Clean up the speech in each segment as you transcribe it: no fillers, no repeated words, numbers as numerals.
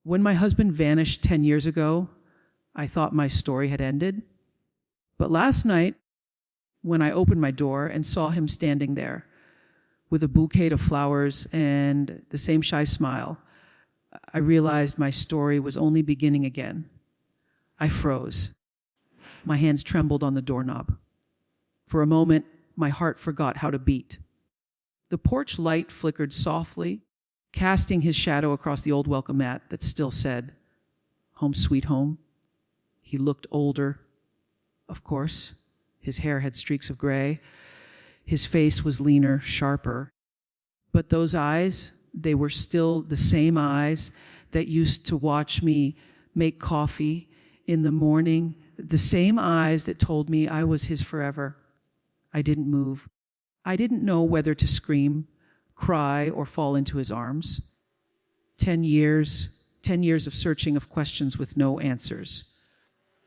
When my husband vanished 10 years ago, I thought my story had ended. But last night, when I opened my door and saw him standing there with a bouquet of flowers and the same shy smile, I realized my story was only beginning again. I froze. My hands trembled on the doorknob. For a moment, my heart forgot how to beat. The porch light flickered softly, casting his shadow across the old welcome mat that still said, "Home sweet home." He looked older, of course. His hair had streaks of gray. His face was leaner, sharper. But those eyes, they were still the same eyes that used to watch me make coffee in the morning, the same eyes that told me I was his forever. I didn't move. I didn't know whether to scream, cry, or fall into his arms. 10 years of searching of questions with no answers.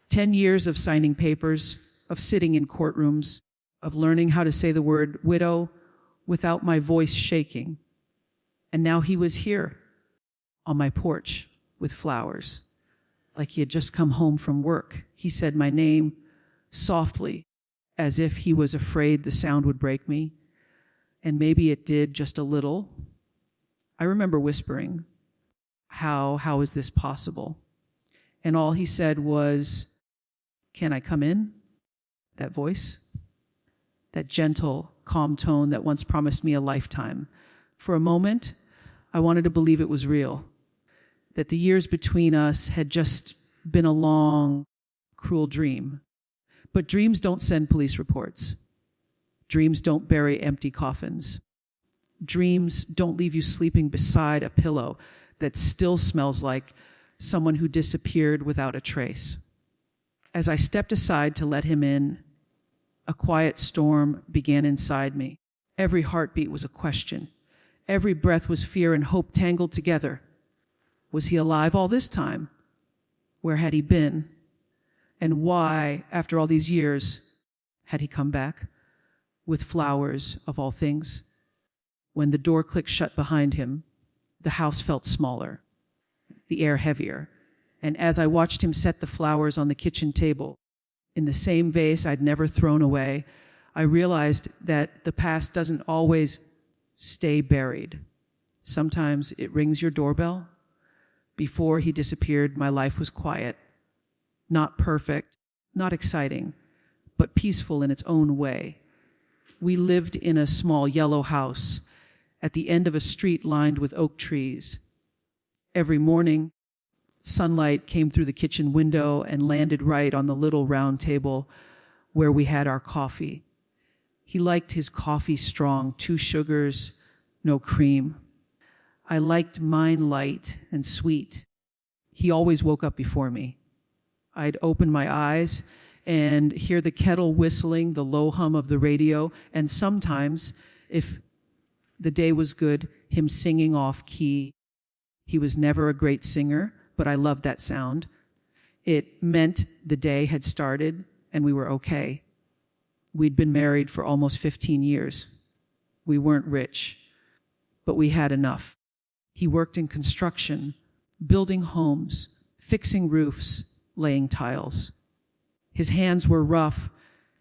10 years of signing papers, of sitting in courtrooms, of learning how to say the word widow without my voice shaking. And now he was here on my porch with flowers, like he had just come home from work. He said my name softly, as if he was afraid the sound would break me. And maybe it did just a little. I remember whispering, how is this possible? And all he said was, "Can I come in?" That voice, that gentle, calm tone that once promised me a lifetime. For a moment, I wanted to believe it was real, that the years between us had just been a long, cruel dream. But dreams don't send police reports. Dreams don't bury empty coffins. Dreams don't leave you sleeping beside a pillow that still smells like someone who disappeared without a trace. As I stepped aside to let him in, a quiet storm began inside me. Every heartbeat was a question. Every breath was fear and hope tangled together. Was he alive all this time? Where had he been? And why, after all these years, had he come back? With flowers, of all things. When the door clicked shut behind him, the house felt smaller, the air heavier. And as I watched him set the flowers on the kitchen table, in the same vase I'd never thrown away, I realized that the past doesn't always stay buried. Sometimes it rings your doorbell. Before he disappeared, my life was quiet. Not perfect, not exciting, but peaceful in its own way. We lived in a small yellow house at the end of a street lined with oak trees. Every morning, sunlight came through the kitchen window and landed right on the little round table where we had our coffee. He liked his coffee strong, 2 sugars, no cream. I liked mine light and sweet. He always woke up before me. I'd open my eyes and hear the kettle whistling, the low hum of the radio, and sometimes, if the day was good, him singing off key. He was never a great singer, but I loved that sound. It meant the day had started and we were okay. We'd been married for almost 15 years. We weren't rich, but we had enough. He worked in construction, building homes, fixing roofs, laying tiles. His hands were rough,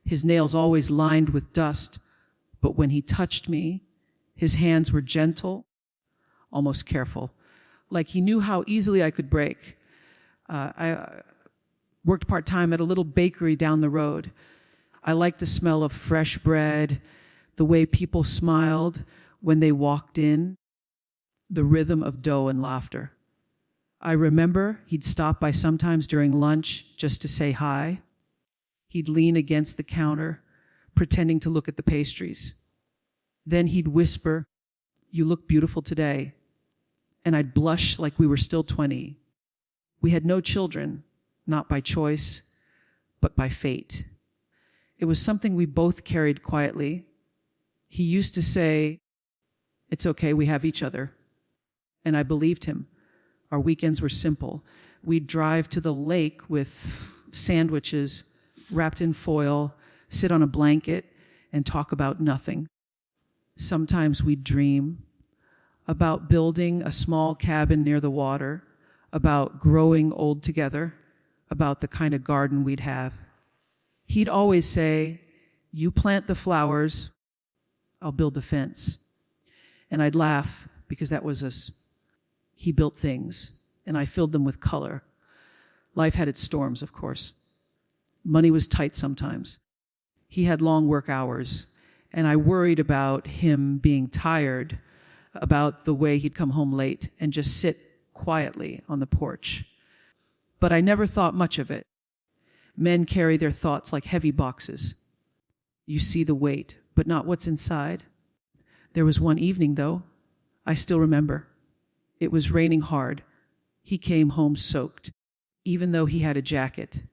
his nails always lined with dust, but when he touched me, his hands were gentle, almost careful, like he knew how easily I could break. I worked part-time at a little bakery down the road. I liked the smell of fresh bread, the way people smiled when they walked in, the rhythm of dough and laughter. I remember he'd stop by sometimes during lunch just to say hi. He'd lean against the counter, pretending to look at the pastries. Then he'd whisper, "You look beautiful today." And I'd blush like we were still 20. We had no children, not by choice, but by fate. It was something we both carried quietly. He used to say, "It's okay, we have each other." And I believed him. Our weekends were simple. We'd drive to the lake with sandwiches wrapped in foil, sit on a blanket, and talk about nothing. Sometimes we'd dream about building a small cabin near the water, about growing old together, about the kind of garden we'd have. He'd always say, "You plant the flowers, I'll build the fence." And I'd laugh because that was us. He built things, and I filled them with color. Life had its storms, of course. Money was tight sometimes. He had long work hours, and I worried about him being tired, about the way he'd come home late and just sit quietly on the porch. But I never thought much of it. Men carry their thoughts like heavy boxes. You see the weight, but not what's inside. There was one evening, though, I still remember. It was raining hard. He came home soaked. Even though he had a jacket,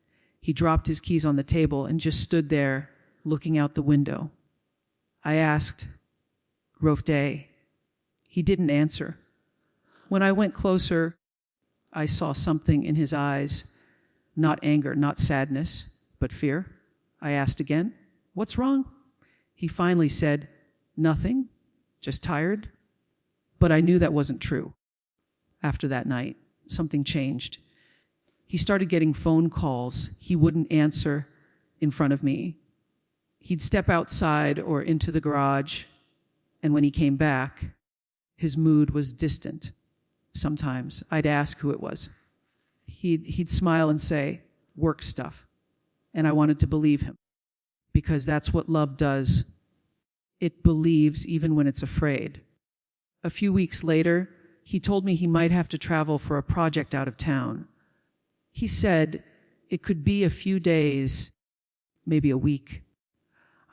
he dropped his keys on the table and just stood there looking out the window. I asked, "Rough day?" He didn't answer. When I went closer, I saw something in his eyes, not anger, not sadness, but fear. I asked again, "What's wrong?" He finally said, "Nothing, just tired." But I knew that wasn't true. After that night, something changed. He started getting phone calls he wouldn't answer in front of me. He'd step outside or into the garage, and when he came back, his mood was distant. Sometimes I'd ask who it was. He'd smile and say, "Work stuff." And I wanted to believe him, because that's what love does. It believes even when it's afraid. A few weeks later, he told me he might have to travel for a project out of town. He said it could be a few days, maybe a week.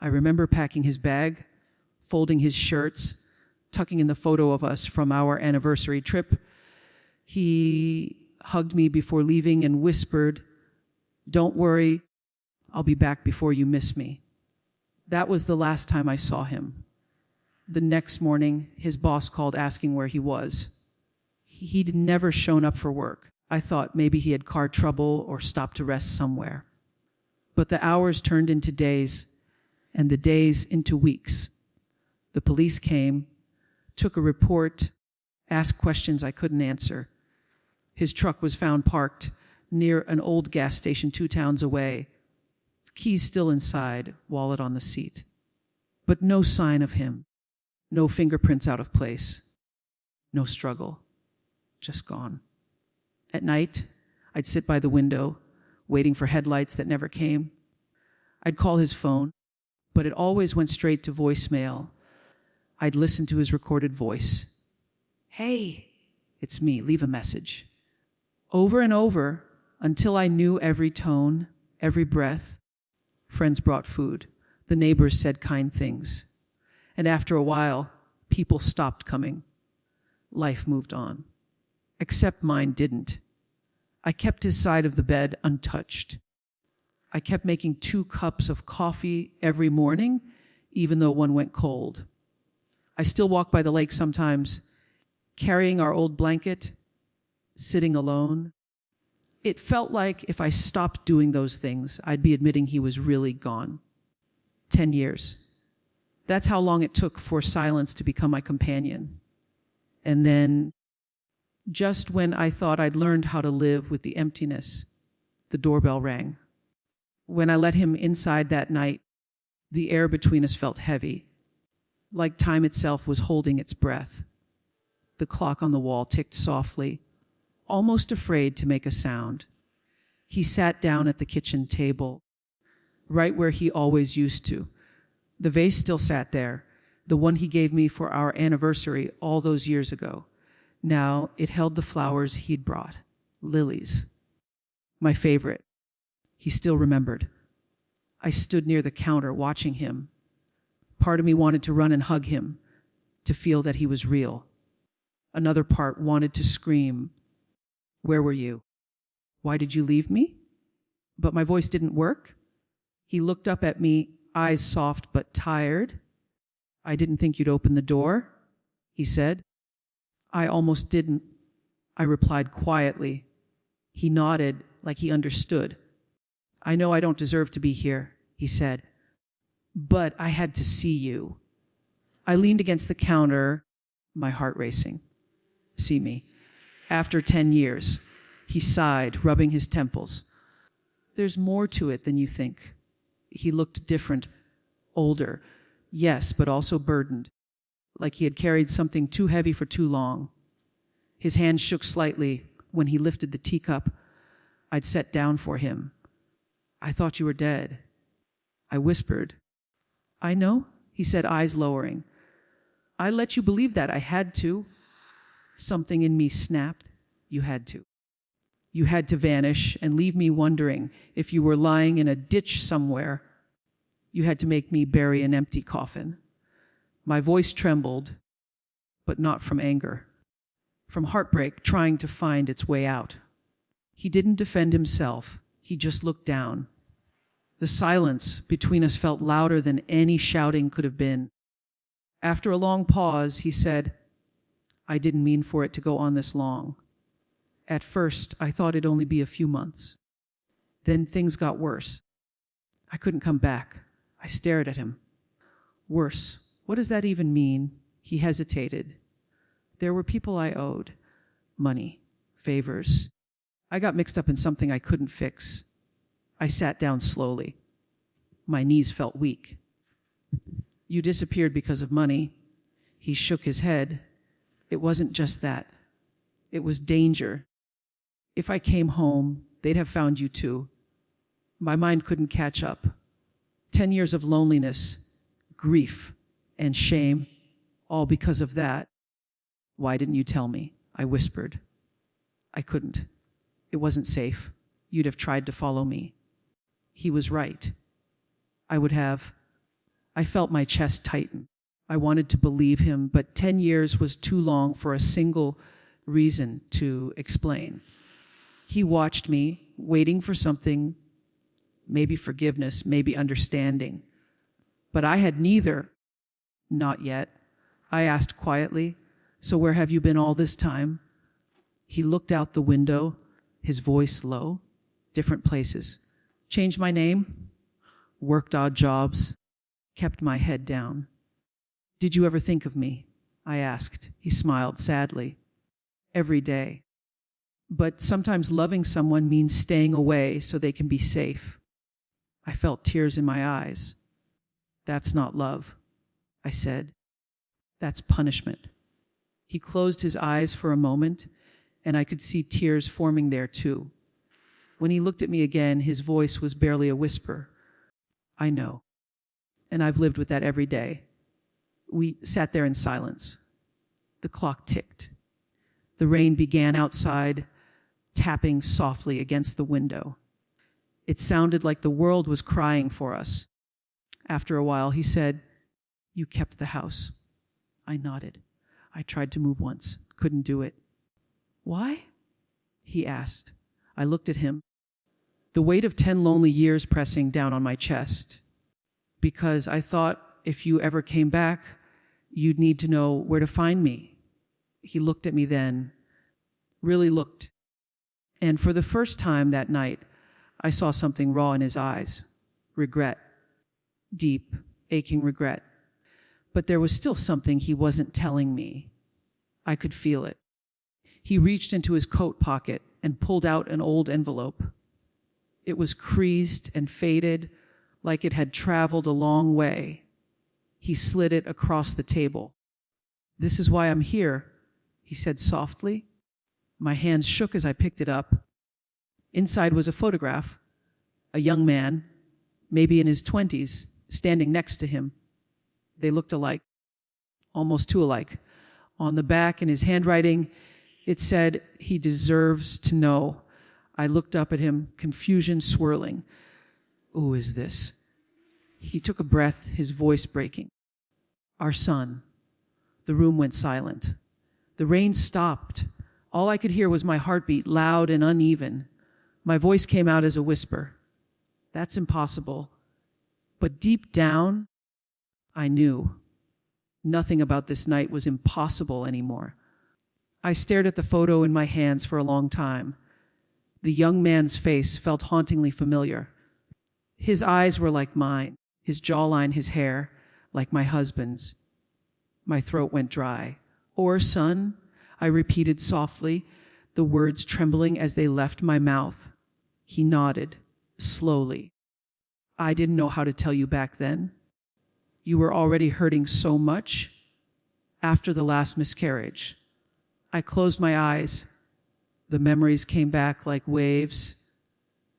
I remember packing his bag, folding his shirts, tucking in the photo of us from our anniversary trip. He hugged me before leaving and whispered, "Don't worry, I'll be back before you miss me." That was the last time I saw him. The next morning, his boss called asking where he was. He'd never shown up for work. I thought maybe he had car trouble or stopped to rest somewhere. But the hours turned into days, and the days into weeks. The police came, took a report, asked questions I couldn't answer. His truck was found parked near an old gas station 2 towns away. Keys still inside, wallet on the seat. But no sign of him. No fingerprints out of place. No struggle. Just gone. At night, I'd sit by the window, waiting for headlights that never came. I'd call his phone, but it always went straight to voicemail. I'd listen to his recorded voice. "Hey, it's me, leave a message." Over and over, until I knew every tone, every breath. Friends brought food. The neighbors said kind things. And after a while, people stopped coming. Life moved on. Except mine didn't. I kept his side of the bed untouched. I kept making 2 cups of coffee every morning, even though one went cold. I still walk by the lake sometimes, carrying our old blanket, sitting alone. It felt like if I stopped doing those things, I'd be admitting he was really gone. 10 years. That's how long it took for silence to become my companion. And then, just when I thought I'd learned how to live with the emptiness, the doorbell rang. When I let him inside that night, the air between us felt heavy, like time itself was holding its breath. The clock on the wall ticked softly, almost afraid to make a sound. He sat down at the kitchen table, right where he always used to. The vase still sat there, the one he gave me for our anniversary all those years ago. Now it held the flowers he'd brought, lilies. My favorite. He still remembered. I stood near the counter watching him. Part of me wanted to run and hug him, to feel that he was real. Another part wanted to scream, "Where were you? Why did you leave me?" But my voice didn't work. He looked up at me, eyes soft but tired. "I didn't think you'd open the door," he said. "I almost didn't," I replied quietly. He nodded like he understood. "I know I don't deserve to be here," he said, "but I had to see you." I leaned against the counter, my heart racing. See me. After 10 years, He sighed, rubbing his temples. There's more to it than you think. He looked different, older, yes, but also burdened, like he had carried something too heavy for too long. His hand shook slightly when he lifted the teacup I'd set down for him. I thought you were dead. I whispered. I know, he said, eyes lowering. I let you believe that. I had to. Something in me snapped. You had to. You had to vanish and leave me wondering if you were lying in a ditch somewhere. You had to make me bury an empty coffin. My voice trembled, but not from anger, from heartbreak trying to find its way out. He didn't defend himself. He just looked down. The silence between us felt louder than any shouting could have been. After a long pause, he said, I didn't mean for it to go on this long. At first, I thought it'd only be a few months. Then things got worse. I couldn't come back. I stared at him. Worse. What does that even mean? He hesitated. There were people I owed. Money. Favors. I got mixed up in something I couldn't fix. I sat down slowly. My knees felt weak. You disappeared because of money. He shook his head. It wasn't just that. It was danger. If I came home, they'd have found you too. My mind couldn't catch up. 10 years of loneliness, grief, and shame, all because of that. Why didn't you tell me? I whispered. I couldn't. It wasn't safe. You'd have tried to follow me. He was right. I would have. I felt my chest tighten. I wanted to believe him, but 10 years was too long for a single reason to explain. He watched me, waiting for something, maybe forgiveness, maybe understanding. But I had neither. Not yet. I asked quietly, so where have you been all this time? He looked out the window, his voice low. Different places. Changed my name, worked odd jobs, kept my head down. Did you ever think of me? I asked. He smiled sadly. Every day. But sometimes loving someone means staying away so they can be safe. I felt tears in my eyes. That's not love, I said. That's punishment. He closed his eyes for a moment, and I could see tears forming there too. When he looked at me again, his voice was barely a whisper. I know. And I've lived with that every day. We sat there in silence. The clock ticked. The rain began outside, tapping softly against the window. It sounded like the world was crying for us. After a while, he said, You kept the house. I nodded. I tried to move once, couldn't do it. Why? He asked. I looked at him, the weight of 10 lonely years pressing down on my chest. Because I thought if you ever came back, you'd need to know where to find me. He looked at me then, really looked. And for the first time that night, I saw something raw in his eyes. Regret. Deep, aching regret. But there was still something he wasn't telling me. I could feel it. He reached into his coat pocket and pulled out an old envelope. It was creased and faded, like it had traveled a long way. He slid it across the table. This is why I'm here, he said softly. My hands shook as I picked it up. Inside was a photograph. A young man, maybe in his 20s, standing next to him. They looked alike, almost too alike. On the back, in his handwriting, it said, He deserves to know. I looked up at him, confusion swirling. Who is this? He took a breath, his voice breaking. Our son. The room went silent. The rain stopped. All I could hear was my heartbeat, loud and uneven. My voice came out as a whisper. That's impossible. But deep down, I knew. Nothing about this night was impossible anymore. I stared at the photo in my hands for a long time. The young man's face felt hauntingly familiar. His eyes were like mine, his jawline, his hair, like my husband's. My throat went dry. Or son, I repeated softly. the words trembling as they left my mouth. He nodded, slowly. I didn't know how to tell you back then. You were already hurting so much after the last miscarriage. I closed my eyes. The memories came back like waves.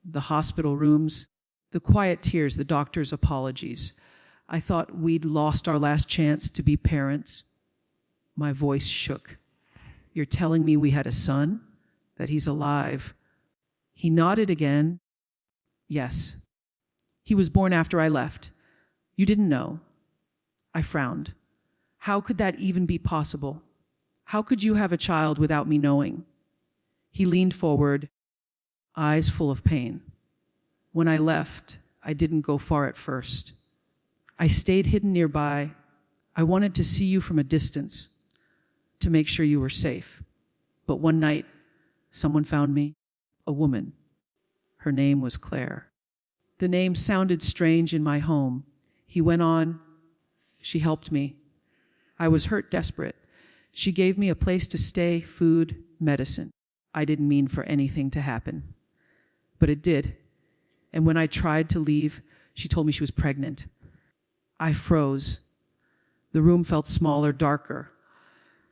The hospital rooms, the quiet tears, the doctor's apologies. I thought we'd lost our last chance to be parents. My voice shook. You're telling me we had a son? That he's alive? He nodded again. Yes. He was born after I left. You didn't know. I frowned. How could that even be possible? How could you have a child without me knowing? He leaned forward, eyes full of pain. When I left, I didn't go far at first. I stayed hidden nearby. I wanted to see you from a distance, to make sure you were safe. But one night, someone found me, a woman. Her name was Claire. The name sounded strange in my home. He went on. She helped me. I was hurt, desperate. She gave me a place to stay, food, medicine. I didn't mean for anything to happen. But it did. And when I tried to leave, she told me she was pregnant. I froze. The room felt smaller, darker.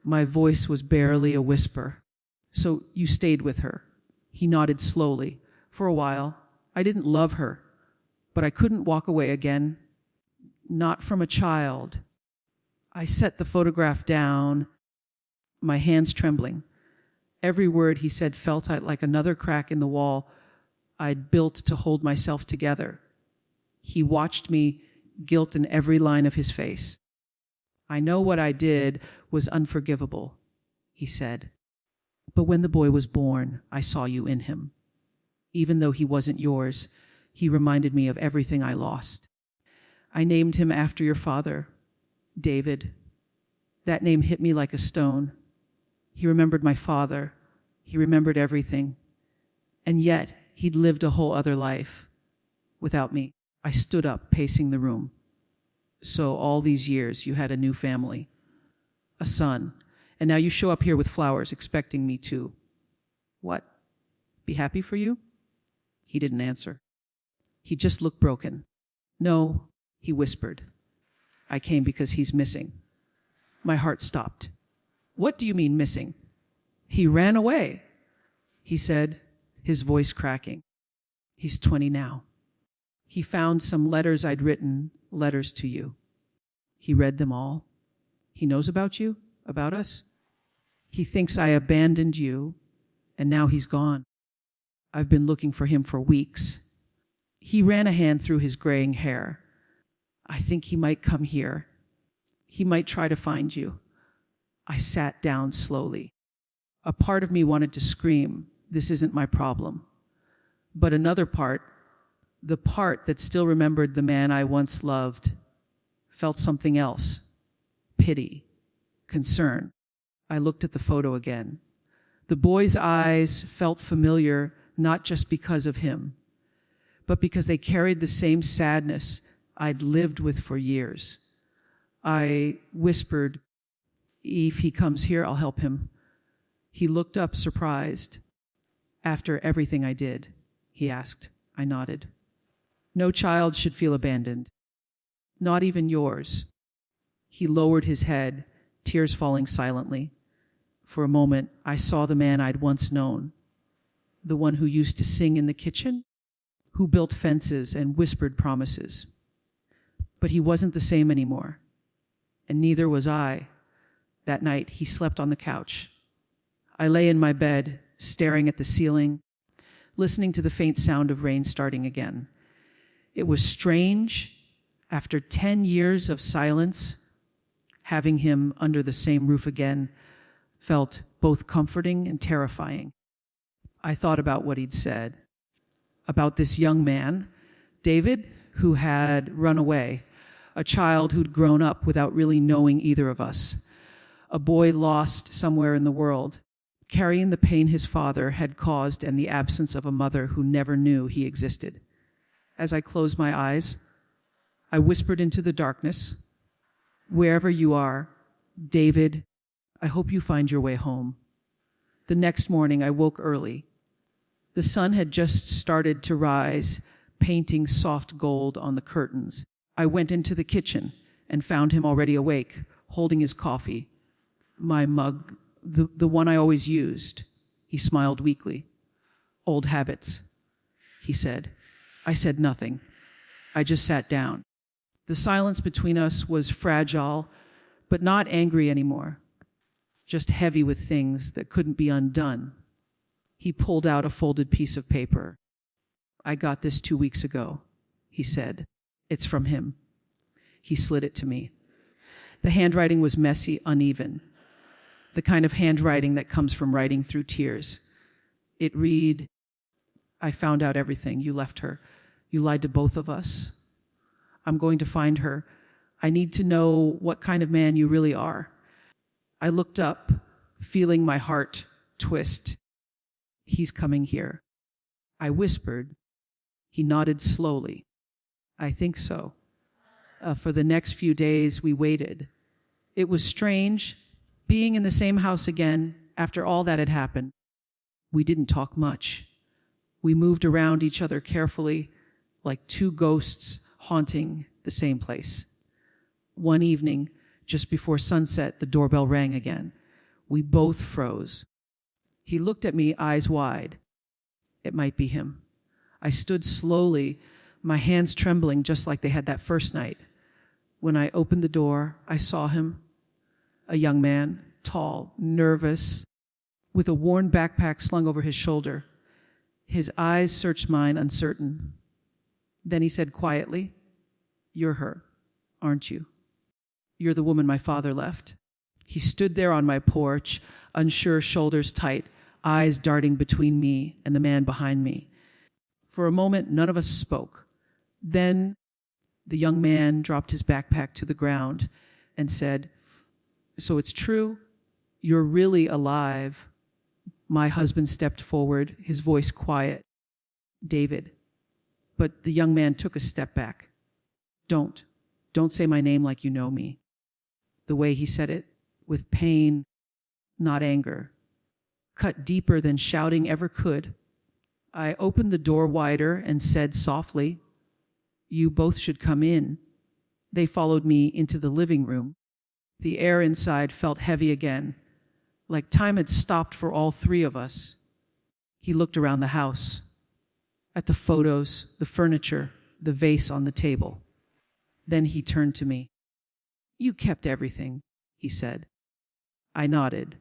My voice was barely a whisper. So you stayed with her. He nodded slowly. For a while. I didn't love her, but I couldn't walk away again. Not from a child. I set the photograph down, my hands trembling. Every word he said felt like another crack in the wall I'd built to hold myself together. He watched me, guilt in every line of his face. I know what I did was unforgivable, he said. But when the boy was born, I saw you in him. Even though he wasn't yours, he reminded me of everything I lost. I named him after your father, David. That name hit me like a stone. He remembered my father. He remembered everything. And yet, he'd lived a whole other life. Without me, I stood up, pacing the room. So all these years, you had a new family, a son, and now you show up here with flowers, expecting me to. What? Be happy for you? He didn't answer. He just looked broken. No, he whispered. I came because he's missing. My heart stopped. What do you mean missing? He ran away, he said, his voice cracking. He's 20 now. He found some letters I'd written, letters to you. He read them all. He knows about you, about us. He thinks I abandoned you, and now he's gone. I've been looking for him for weeks. He ran a hand through his graying hair. I think he might come here. He might try to find you. I sat down slowly. A part of me wanted to scream, this isn't my problem. But another part, the part that still remembered the man I once loved, felt something else. Pity, concern. I looked at the photo again. The boy's eyes felt familiar, not just because of him, but because they carried the same sadness I'd lived with for years. I whispered, if he comes here, I'll help him. He looked up, surprised. After everything I did, he asked. I nodded. No child should feel abandoned. Not even yours. He lowered his head, tears falling silently. For a moment, I saw the man I'd once known. The one who used to sing in the kitchen, who built fences and whispered promises. But he wasn't the same anymore, and neither was I. That night, he slept on the couch. I lay in my bed, staring at the ceiling, listening to the faint sound of rain starting again. It was strange, after 10 years of silence, having him under the same roof again felt both comforting and terrifying. I thought about what he'd said, about this young man, David, who had run away, a child who'd grown up without really knowing either of us, a boy lost somewhere in the world, carrying the pain his father had caused and the absence of a mother who never knew he existed. As I closed my eyes, I whispered into the darkness, wherever you are, David, I hope you find your way home. The next morning, I woke early. The sun had just started to rise, painting soft gold on the curtains. I went into the kitchen and found him already awake, holding his coffee. My mug, the one I always used. He smiled weakly. Old habits, he said. I said nothing. I just sat down. The silence between us was fragile, but not angry anymore, just heavy with things that couldn't be undone. He pulled out a folded piece of paper. I got this 2 weeks ago, he said. It's from him. He slid it to me. The handwriting was messy, uneven, the kind of handwriting that comes from writing through tears. It read, I found out everything. You left her. You lied to both of us. I'm going to find her. I need to know what kind of man you really are. I looked up, feeling my heart twist. He's coming here. I whispered. He nodded slowly. I think so. For the next few days, we waited. It was strange, being in the same house again after all that had happened. We didn't talk much. We moved around each other carefully, like two ghosts haunting the same place. One evening, just before sunset, the doorbell rang again. We both froze. He looked at me, eyes wide. It might be him. I stood slowly, my hands trembling just like they had that first night. When I opened the door, I saw him, a young man, tall, nervous, with a worn backpack slung over his shoulder. His eyes searched mine, uncertain. Then he said quietly, You're her, aren't you? You're the woman my father left. He stood there on my porch, unsure, shoulders tight, eyes darting between me and the man behind me. For a moment, none of us spoke. Then the young man dropped his backpack to the ground and said, So it's true? You're really alive. My husband stepped forward, his voice quiet. David. But the young man took a step back. Don't say my name like you know me. The way he said it, with pain, not anger, cut deeper than shouting ever could. I opened the door wider and said softly, You both should come in. They followed me into the living room. The air inside felt heavy again, like time had stopped for all three of us. He looked around the house, at the photos, the furniture, the vase on the table. Then he turned to me. You kept everything, he said. I nodded.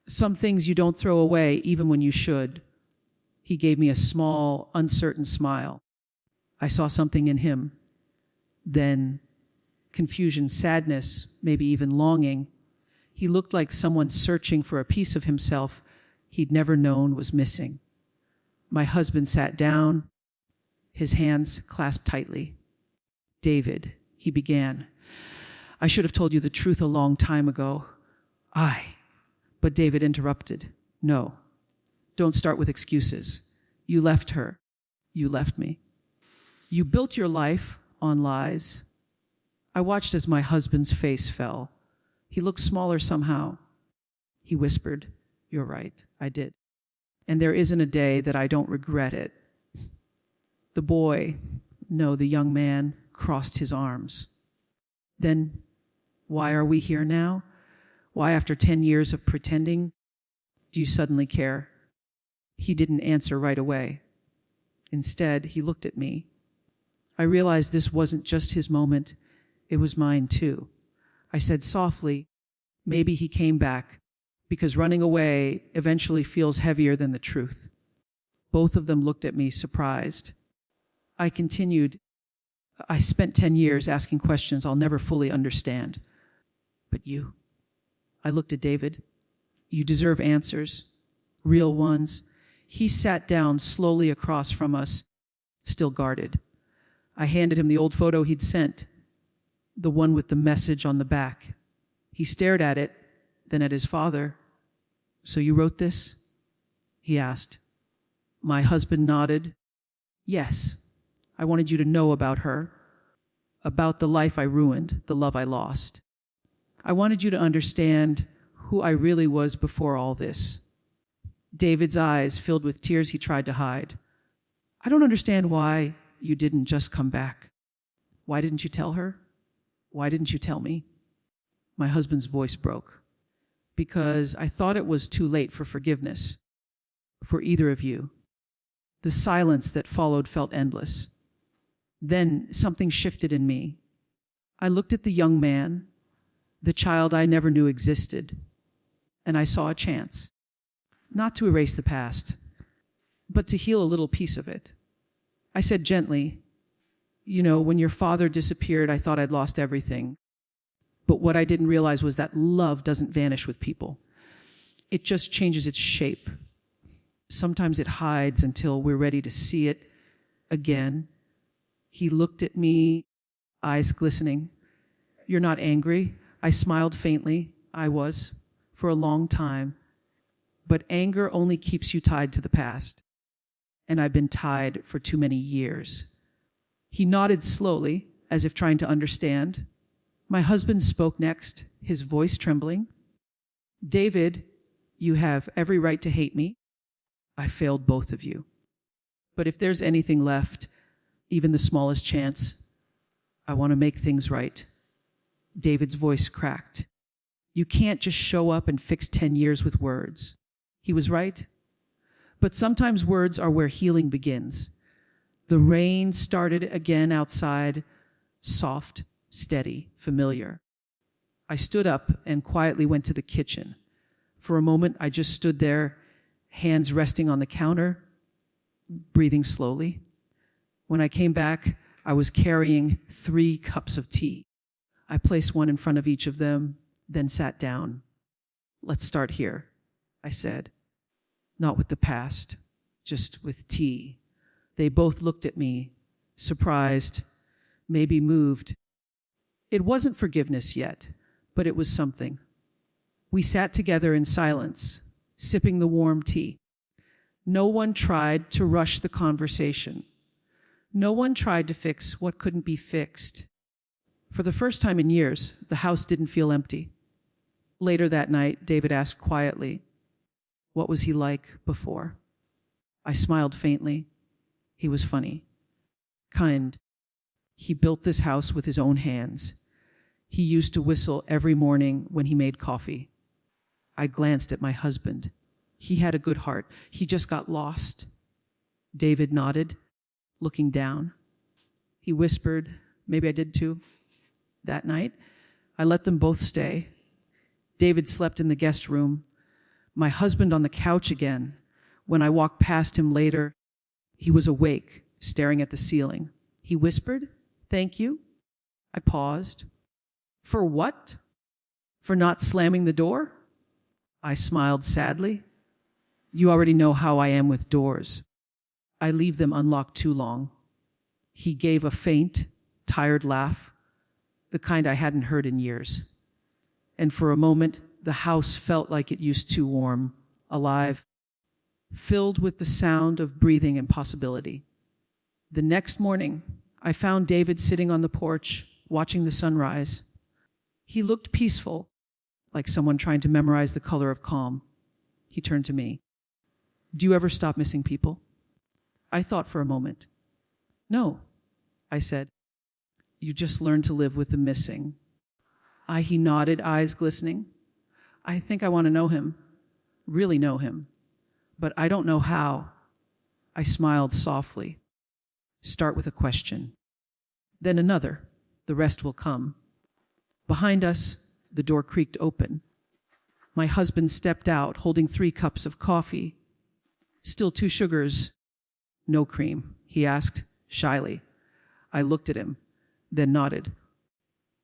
Some things you don't throw away even when you should. He gave me a small, uncertain smile. I saw something in him. Then confusion, sadness, maybe even longing. He looked like someone searching for a piece of himself he'd never known was missing. My husband sat down, his hands clasped tightly. David, he began. I should have told you the truth a long time ago. But David interrupted. No, don't start with excuses. You left her. You left me. You built your life on lies. I watched as my husband's face fell. He looked smaller somehow. He whispered, You're right, I did. And there isn't a day that I don't regret it. The boy, no, the young man, crossed his arms. Then, why are we here now? Why, after 10 years of pretending, do you suddenly care? He didn't answer right away. Instead, he looked at me. I realized this wasn't just his moment, it was mine too. I said softly, maybe he came back, because running away eventually feels heavier than the truth. Both of them looked at me, surprised. I continued, I spent 10 years asking questions I'll never fully understand. But you, I looked at David. You deserve answers, real ones. He sat down slowly across from us, still guarded. I handed him the old photo he'd sent, the one with the message on the back. He stared at it, then at his father. So you wrote this? He asked. My husband nodded. Yes, I wanted you to know about her, about the life I ruined, the love I lost. I wanted you to understand who I really was before all this. David's eyes filled with tears he tried to hide. I don't understand why you didn't just come back. Why didn't you tell her? Why didn't you tell me? My husband's voice broke. Because I thought it was too late for forgiveness. For either of you. The silence that followed felt endless. Then something shifted in me. I looked at the young man, the child I never knew existed, and I saw a chance. Not to erase the past, but to heal a little piece of it. I said gently, when your father disappeared, I thought I'd lost everything. But what I didn't realize was that love doesn't vanish with people. It just changes its shape. Sometimes it hides until we're ready to see it again. He looked at me, eyes glistening. You're not angry? I smiled faintly. I was, for a long time. But anger only keeps you tied to the past. And I've been tied for too many years. He nodded slowly, as if trying to understand. My husband spoke next, his voice trembling. David, you have every right to hate me. I failed both of you. But if there's anything left, even the smallest chance, I want to make things right. David's voice cracked. You can't just show up and fix 10 years with words. He was right. But sometimes words are where healing begins. The rain started again outside, soft, steady, familiar. I stood up and quietly went to the kitchen. For a moment, I just stood there, hands resting on the counter, breathing slowly. When I came back, I was carrying 3 cups of tea. I placed one in front of each of them, then sat down. Let's start here, I said. Not with the past, just with tea. They both looked at me, surprised, maybe moved. It wasn't forgiveness yet, but it was something. We sat together in silence, sipping the warm tea. No one tried to rush the conversation. No one tried to fix what couldn't be fixed. For the first time in years, the house didn't feel empty. Later that night, David asked quietly, what was he like before? I smiled faintly. He was funny, kind. He built this house with his own hands. He used to whistle every morning when he made coffee. I glanced at my husband. He had a good heart. He just got lost. David nodded, looking down. He whispered, maybe I did too. That night, I let them both stay. David slept in the guest room. My husband on the couch again. When I walked past him later, he was awake, staring at the ceiling. He whispered, thank you. I paused. For what? For not slamming the door? I smiled sadly. You already know how I am with doors. I leave them unlocked too long. He gave a faint, tired laugh, the kind I hadn't heard in years. And for a moment, the house felt like it used to warm, alive, filled with the sound of breathing and possibility. The next morning, I found David sitting on the porch, watching the sunrise. He looked peaceful, like someone trying to memorize the color of calm. He turned to me. Do you ever stop missing people? I thought for a moment. No, I said. You just learn to live with the missing. He nodded, eyes glistening. I think I want to know him, really know him, but I don't know how. I smiled softly. Start with a question, then another. The rest will come. Behind us, the door creaked open. My husband stepped out, holding 3 cups of coffee. Still 2 sugars, no cream, he asked shyly. I looked at him, then nodded.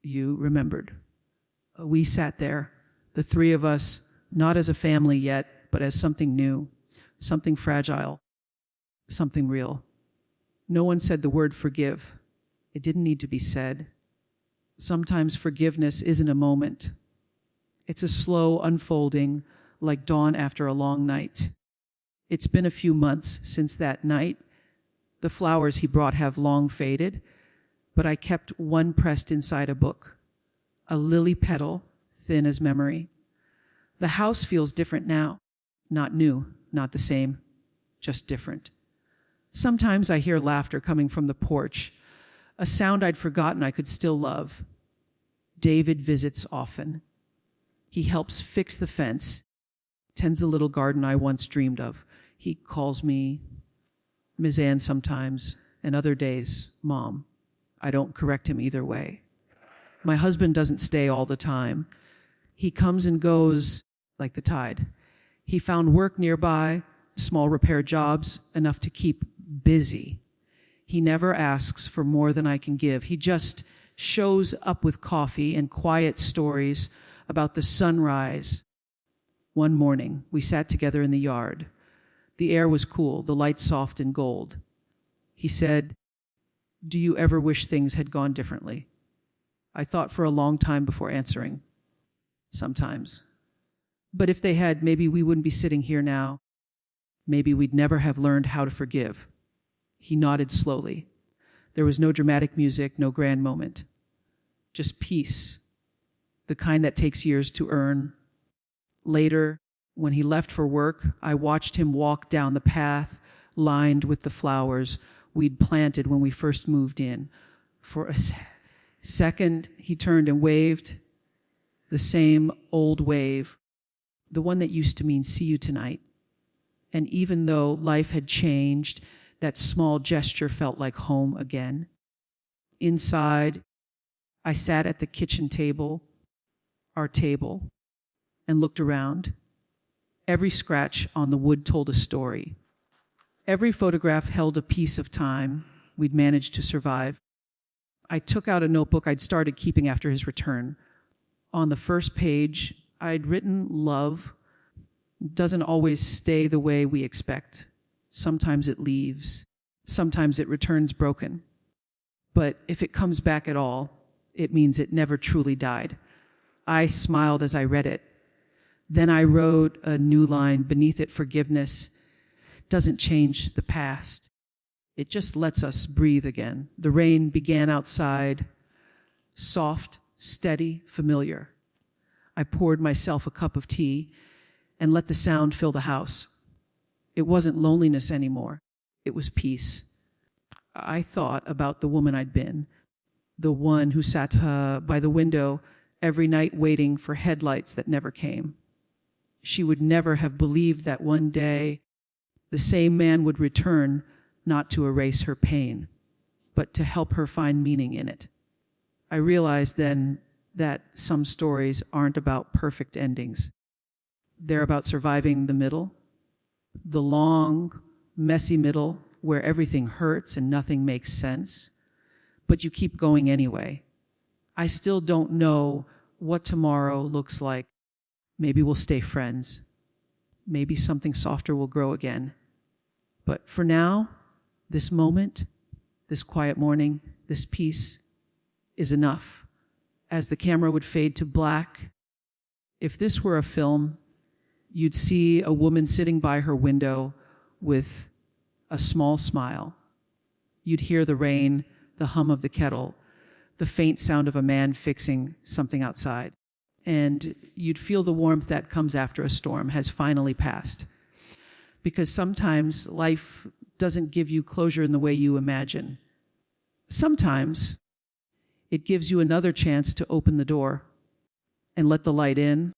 You remembered. We sat there, the 3 of us, not as a family yet, but as something new, something fragile, something real. No one said the word forgive. It didn't need to be said. Sometimes forgiveness isn't a moment. It's a slow unfolding, like dawn after a long night. It's been a few months since that night. The flowers he brought have long faded, but I kept one pressed inside a book, a lily petal, thin as memory. The house feels different now, not new, not the same, just different. Sometimes I hear laughter coming from the porch, a sound I'd forgotten I could still love. David visits often. He helps fix the fence, tends a little garden I once dreamed of. He calls me Ms. Ann sometimes, and other days, Mom. I don't correct him either way. My husband doesn't stay all the time. He comes and goes like the tide. He found work nearby, small repair jobs, enough to keep busy. He never asks for more than I can give. He just shows up with coffee and quiet stories about the sunrise. One morning, we sat together in the yard. The air was cool, the light soft and gold. He said, "Do you ever wish things had gone differently?" I thought for a long time before answering. Sometimes. But if they had, maybe we wouldn't be sitting here now. Maybe we'd never have learned how to forgive. He nodded slowly. There was no dramatic music, no grand moment. Just peace, the kind that takes years to earn. Later, when he left for work, I watched him walk down the path lined with the flowers we'd planted when we first moved in. For a second, he turned and waved, the same old wave, the one that used to mean "see you tonight." And even though life had changed, that small gesture felt like home again. Inside, I sat at the kitchen table, our table, and looked around. Every scratch on the wood told a story. Every photograph held a piece of time we'd managed to survive. I took out a notebook I'd started keeping after his return. On the first page, I'd written, "Love doesn't always stay the way we expect. Sometimes it leaves. Sometimes it returns broken. But if it comes back at all, it means it never truly died." I smiled as I read it. Then I wrote a new line beneath it: "Forgiveness doesn't change the past. It just lets us breathe again." The rain began outside, soft, steady, familiar. I poured myself a cup of tea and let the sound fill the house. It wasn't loneliness anymore. It was peace. I thought about the woman I'd been, the one who sat by the window every night waiting for headlights that never came. She would never have believed that one day the same man would return, not to erase her pain, but to help her find meaning in it. I realized then that some stories aren't about perfect endings. They're about surviving the middle, the long, messy middle where everything hurts and nothing makes sense, but you keep going anyway. I still don't know what tomorrow looks like. Maybe we'll stay friends. Maybe something softer will grow again. But for now, this moment, this quiet morning, this peace is enough. As the camera would fade to black, if this were a film, you'd see a woman sitting by her window with a small smile. You'd hear the rain, the hum of the kettle, the faint sound of a man fixing something outside. And you'd feel the warmth that comes after a storm has finally passed. Because sometimes life doesn't give you closure in the way you imagine. Sometimes it gives you another chance to open the door and let the light in,